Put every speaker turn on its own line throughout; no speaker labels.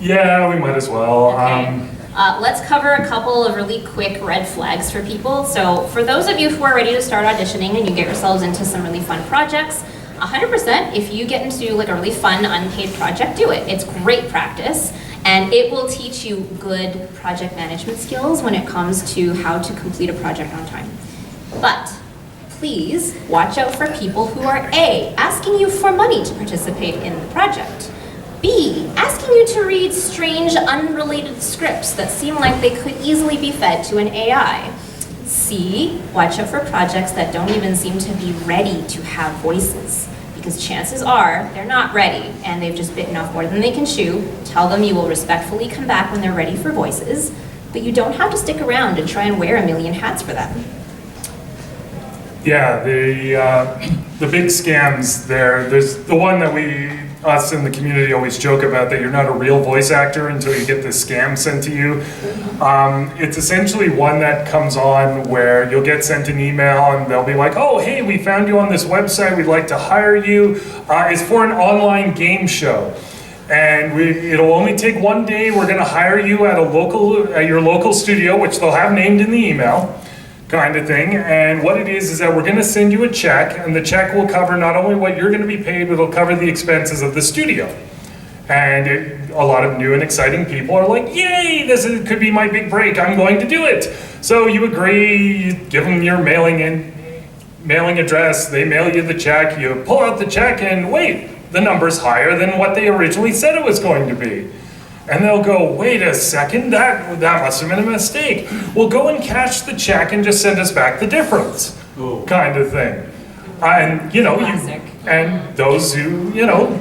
Yeah, we might as well.
Okay. Let's cover a couple of really quick red flags for people. So for those of you who are ready to start auditioning and you get yourselves into some really fun projects, 100%, if you get into like a really fun unpaid project, do it. It's great practice, and it will teach you good project management skills when it comes to how to complete a project on time. But please watch out for people who are A, asking you for money to participate in the project, B, asking you to read strange, unrelated scripts that seem like they could easily be fed to an AI. C, watch out for projects that don't even seem to be ready to have voices, because chances are they're not ready and they've just bitten off more than they can chew. Tell them you will respectfully come back when they're ready for voices, but you don't have to stick around and try and wear a million hats for them.
Yeah, the big scams there. There's the one that us in the community always joke about, that you're not a real voice actor until you get this scam sent to you. It's essentially one that comes on where you'll get sent an email and they'll be like, oh, hey, we found you on this website, we'd like to hire you. It's for an online game show. And it'll only take one day. We're gonna hire you at your local studio, which they'll have named in the email, kind of thing. And what it is that we're gonna send you a check, and the check will cover not only what you're gonna be paid, but it'll cover the expenses of the studio. And a lot of new and exciting people are like, yay, could be my big break, I'm going to do it. So you agree, you give them your mailing address, they mail you the check, you pull out the check, and wait, the number's higher than what they originally said it was going to be. And they'll go, wait a second, that must have been a mistake. Well, go and cash the check and just send us back the difference, kind of thing. And and those who,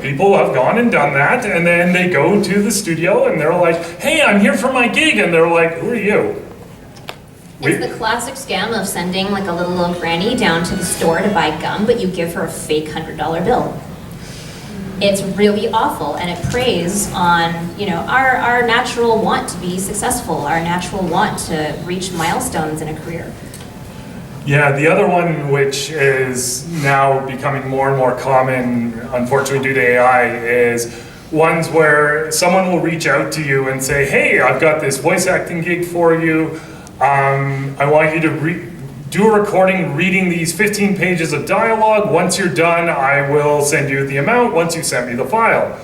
people have gone and done that, and then they go to the studio and they're like, hey, I'm here for my gig, and they're like, who are you?
It's the classic scam of sending like a little old granny down to the store to buy gum, but you give her a fake $100 bill. It's really awful, and it preys on, our natural want to be successful, our natural want to reach milestones in a career.
Yeah, the other one, which is now becoming more and more common, unfortunately due to AI, is ones where someone will reach out to you and say, hey, I've got this voice acting gig for you. I want you to do a recording reading these 15 pages of dialogue. Once you're done, I will send you the amount once you send me the file.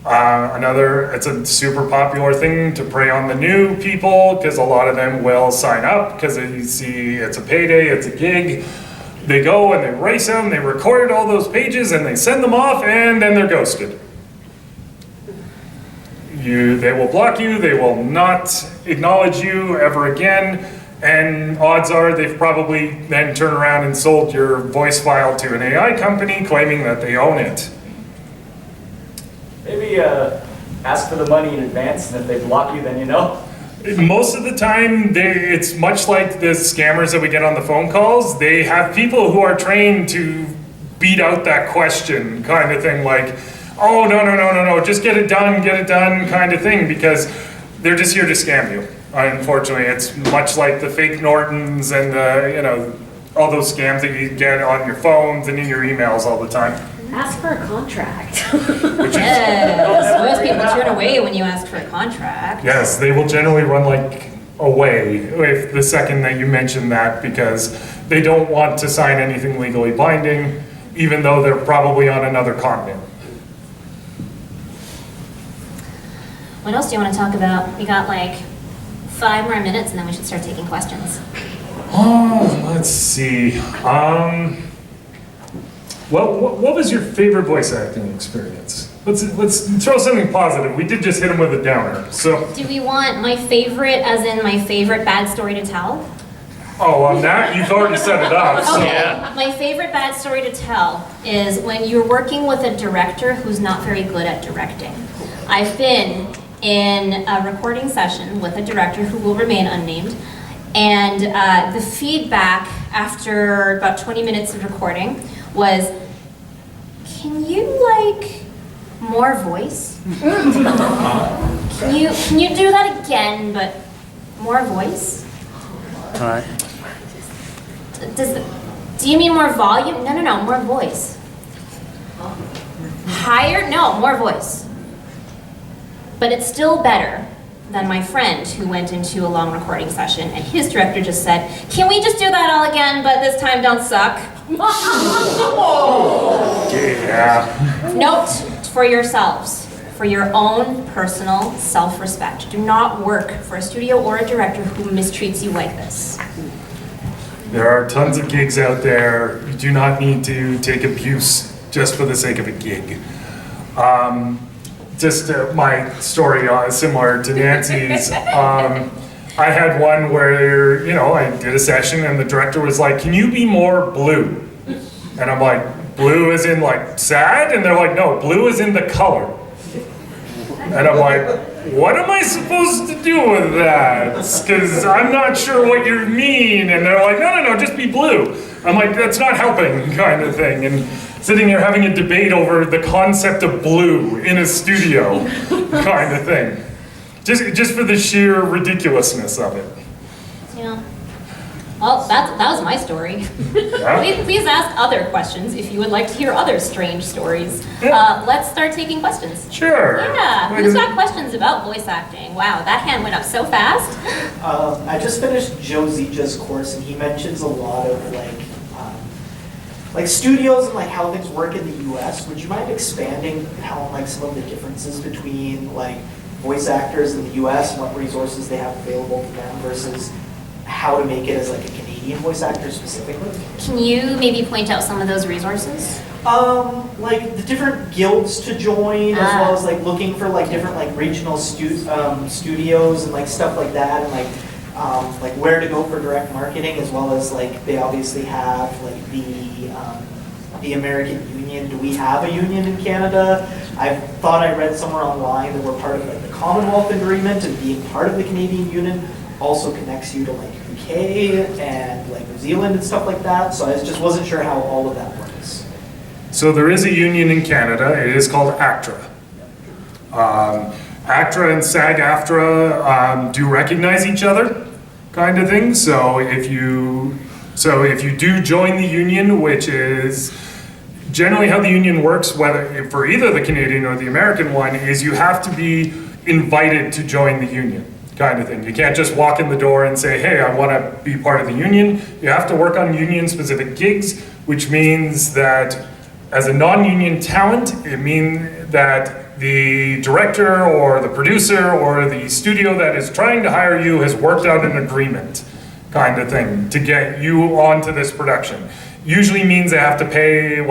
It's a super popular thing to prey on the new people, because a lot of them will sign up because you see it's a payday, it's a gig. They go and they race them, they record all those pages and they send them off, and then they're ghosted. They will block you, they will not acknowledge you ever again. And odds are they've probably then turned around and sold your voice file to an AI company claiming that they own it.
Maybe ask for the money in advance, and if they block you, then you know.
Most of the time, it's much like the scammers that we get on the phone calls. They have people who are trained to beat out that question, kind of thing, like, oh, no, just get it done, kind of thing, because they're just here to scam you. Unfortunately, it's much like the fake Nortons and all those scams that you get on your phones and in your emails all the time.
Ask for a contract.
Yes, most people turn away when you ask for a contract.
Yes, they will generally run away if the second that you mention that, because they don't want to sign anything legally binding, even though they're probably on another continent.
What else do you want to talk about? We got 5 more minutes and then we should start taking questions.
Oh, let's see. What was your favorite voice acting experience? Let's throw something positive. We did just hit him with a downer. So.
Do we want my favorite, as in my favorite bad story to tell?
Oh, on that you've already set it up. So.
Okay. My favorite bad story to tell is when you're working with a director who's not very good at directing. I've been in a recording session with a director who will remain unnamed, and the feedback after about 20 minutes of recording was, can you more voice? Can you do that again, but more voice?
All right.
Do you mean more volume? No, more voice. Higher? No, more voice. But it's still better than my friend who went into a long recording session and his director just said, "Can we just do that all again, but this time don't suck?"
Yeah.
Note for yourselves, for your own personal self-respect. Do not work for a studio or a director who mistreats you like this.
There are tons of gigs out there. You do not need to take abuse just for the sake of a gig. My story similar to Nancy's. I had one where, I did a session and the director was like, "Can you be more blue?" And I'm like, "Blue as in like sad?" And they're like, "No, blue as in the color." And I'm like, "What am I supposed to do with that? Because I'm not sure what you mean." And they're like, no, just be blue. I'm like, "That's not helping," kind of thing. And sitting here having a debate over the concept of blue in a studio, kind of thing. Just for the sheer ridiculousness of it.
Yeah. Well, that was my story.
Yeah.
Please ask other questions if you would like to hear other strange stories.
Yeah.
Let's start taking questions.
Sure.
Yeah,
Wait,
who's got questions about voice acting? Wow, that hand went up so fast.
I just finished Joe Zija's course, and he mentions a lot of like studios and like how things work in the U.S. Would you mind expanding how like some of the differences between like voice actors in the U.S. and what resources they have available to them versus how to make it as like a Canadian voice actor specifically?
Can you maybe point out some of those resources?
Like the different guilds to join, as well as like looking for like different like regional studios and like stuff like that, and like where to go for direct marketing, as well as like they obviously have like the American Union. Do we have a union in Canada? I thought I read somewhere online that we're part of like the Commonwealth Agreement, and being part of the Canadian Union also connects you to like UK and like New Zealand and stuff like that. So I just wasn't sure how all of that works.
So there is a union in Canada. It is called ACTRA. ACTRA and SAG-AFTRA do recognize each other, kind of thing. So if you do join the union, which is generally how the union works, whether for either the Canadian or the American one, is you have to be invited to join the union, kind of thing. You can't just walk in the door and say, "Hey, I want to be part of the union." You have to work on union-specific gigs, which means that as a non-union talent, it means that the director or the producer or the studio that is trying to hire you has worked out an agreement, kind of thing, to get you onto this production. Usually means they have to pay,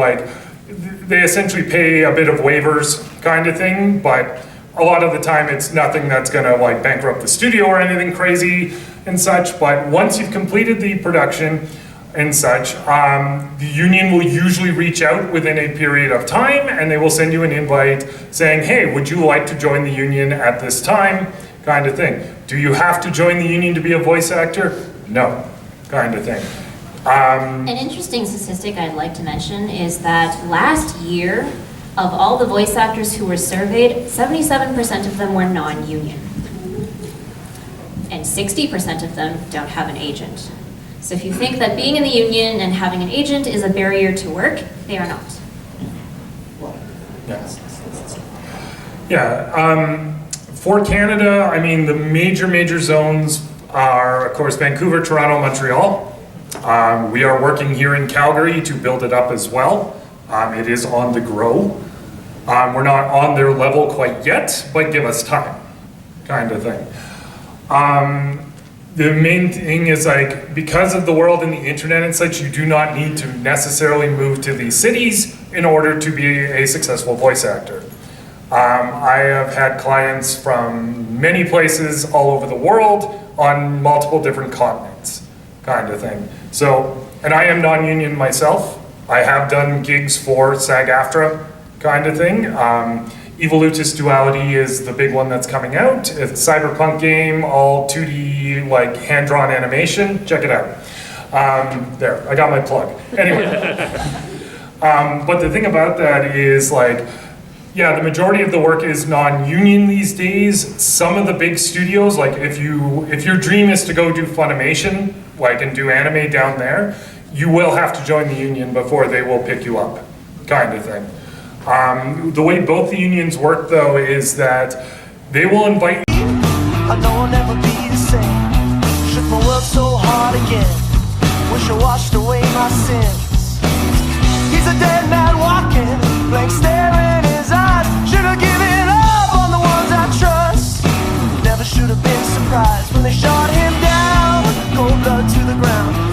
they essentially pay a bit of waivers, kind of thing, but a lot of the time it's nothing that's gonna bankrupt the studio or anything crazy and such. But once you've completed the production and such, the union will usually reach out within a period of time, and they will send you an invite saying, "Hey, would you like to join the union at this time?" kind of thing. Do you have to join the union to be a voice actor? No, kind of thing.
An interesting statistic I'd like to mention is that last year, of all the voice actors who were surveyed, 77% of them were non-union. And 60% of them don't have an agent. So if you think that being in the union and having an agent is a barrier to work, they are not.
Yeah, for Canada, I mean, the major zones are, of course, Vancouver, Toronto, Montreal. We are working here in Calgary to build it up as well. It is on the grow. We're not on their level quite yet, but give us time, kind of thing. The main thing is because of the world and the internet and such, you do not need to necessarily move to these cities in order to be a successful voice actor. I have had clients from many places all over the world on multiple different continents, kind of thing. So, and I am non-union myself. I have done gigs for SAG-AFTRA, kind of thing. Evolutus Duality is the big one that's coming out. It's a cyberpunk game, all 2D, hand-drawn animation. Check it out. There, I got my plug. Anyway. But the thing about that is yeah, the majority of the work is non-union these days. Some of the big studios, if your dream is to go do Funimation, and do anime down there, you will have to join the union before they will pick you up, kind of thing. The way both the unions work, though, is that They will invite
I know I'll never be the same. Shook my world so hard again. Wish I washed away my sins. He's a dead man walking, blank stare in his eyes. Should have given up on the ones I trust. Never should have been surprised when they shot him down. Cold blood to the ground.